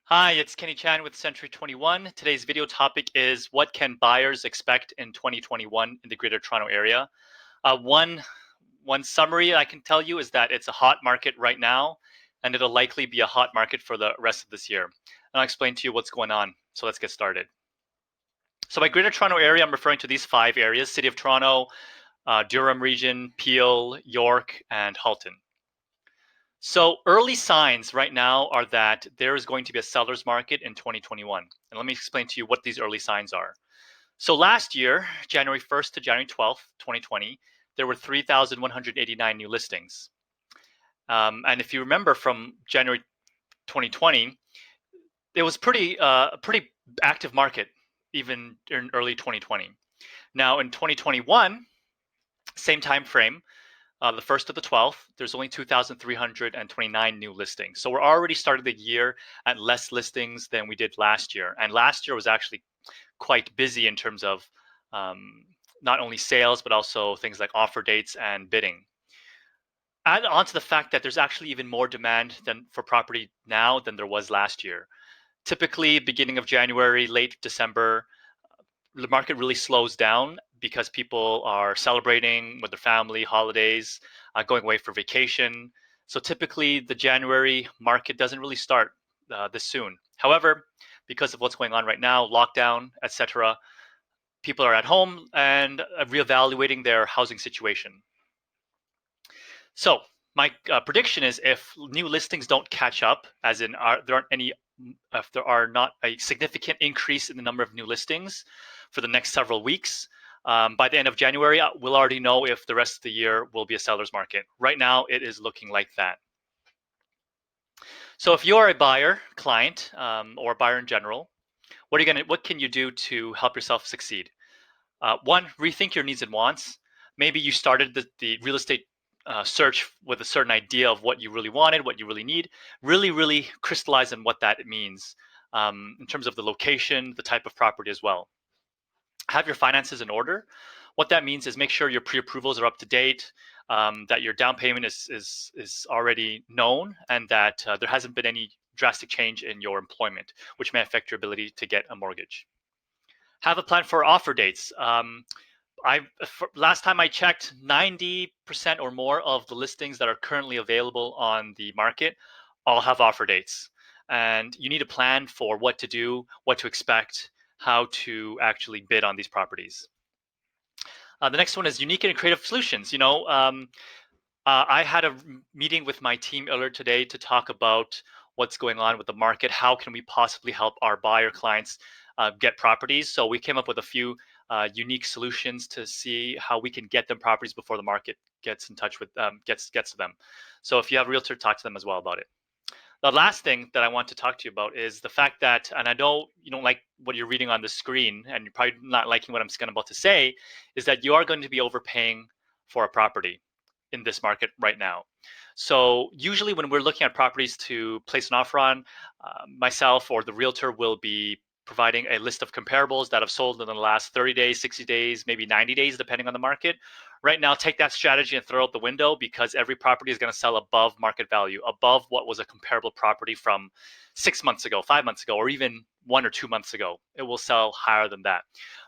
Hi, it's Kenny Chan with Century 21. Today's video topic is what can buyers expect in 2021 in the Greater Toronto Area? One summary I can tell you is that it's a hot market right now, and it'll likely be a hot market for the rest of this year. And I'll explain to you what's going on. So let's get started. So by Greater Toronto Area, I'm referring to these five areas: City of Toronto, Durham Region, Peel, York, and Halton. So early signs right now are that there is going to be a seller's market in 2021. And let me explain to you what these early signs are. So last year, January 1st to January 12th, 2020, there were 3,189 new listings. And if you remember from January 2020, it was pretty active market even in early 2020. Now in 2021, same time frame, the 1st to the 12th, there's only 2,329 new listings. So we're already started the year at less listings than we did last year. And last year was actually quite busy in terms of not only sales, but also things like offer dates and bidding. Add on to the fact that there's actually even more demand than for property now than there was last year. Typically, beginning of January, late December, the market really slows down because people are celebrating with their family, holidays, going away for vacation. So typically, the January market doesn't really start this soon. However, because of what's going on right now, lockdown, etc., people are at home and reevaluating their housing situation. So my prediction is if new listings don't catch up, as in there aren't any, if there are not a significant increase in the number of new listings for the next several weeks, by the end of January, we'll already know if the rest of the year will be a seller's market. Right now, it is looking like that. So if you're a buyer, client, or a buyer in general, what can you do to help yourself succeed? One, rethink your needs and wants. Maybe you started the real estate search with a certain idea of what you really wanted, what you really need. Really crystallize on what that means in terms of the location, the type of property as well. Have your finances in order. What that means is make sure your pre-approvals are up to date, that your down payment is already known, and that there hasn't been any drastic change in your employment, which may affect your ability to get a mortgage. Have a plan for offer dates. Last time I checked, 90% or more of the listings that are currently available on the market all have offer dates. And you need a plan for what to do, what to expect, how to actually bid on these properties. The next one is unique and creative solutions. I had a meeting with my team earlier today to talk about what's going on with the market. How can we possibly help our buyer clients get properties? So we came up with a few unique solutions to see how we can get them properties before the market gets in touch with gets to them. So if you have a realtor, talk to them as well about it. The last thing that I want to talk to you about is the fact that, and I know you don't like what you're reading on the screen, and you're probably not liking what I'm about to say, is that you are going to be overpaying for a property in this market right now. So usually when we're looking at properties to place an offer on, myself or the realtor will be providing a list of comparables that have sold in the last 30 days, 60 days, maybe 90 days, depending on the market. Right now, take that strategy and throw it out the window because every property is going to sell above market value, above what was a comparable property from 6 months ago, 5 months ago, or even 1 or 2 months ago. It will sell higher than that.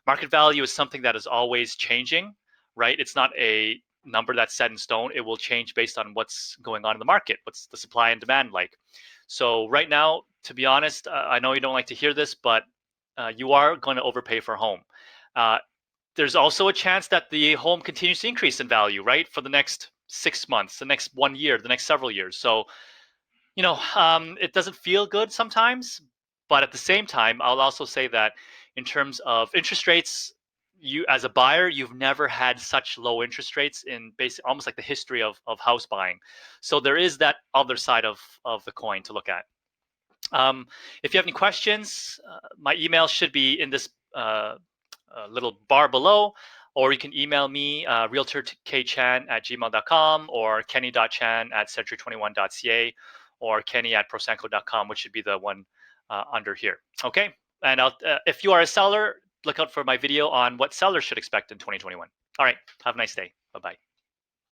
Market value is something that is always changing, right? It's not a number that's set in stone. It will change based on what's going on in the market. What's the supply and demand like? So right now, to be honest, I know you don't like to hear this, but you are going to overpay for a home. There's also a chance that the home continues to increase in value, right? For the next 6 months, the next 1 year, the next several years. So, it doesn't feel good sometimes, but at the same time, I'll also say that in terms of interest rates, you as a buyer, you've never had such low interest rates in basically almost like the history of house buying. So there is that other side of the coin to look at. If you have any questions, my email should be in this little bar below, or you can email me, realtorkchan@gmail.com or kenny.chan@century21.ca or kenny@prosanco.com, which should be the one under here. Okay, and if you are a seller, look out for my video on what sellers should expect in 2021. All right, have a nice day. Bye-bye.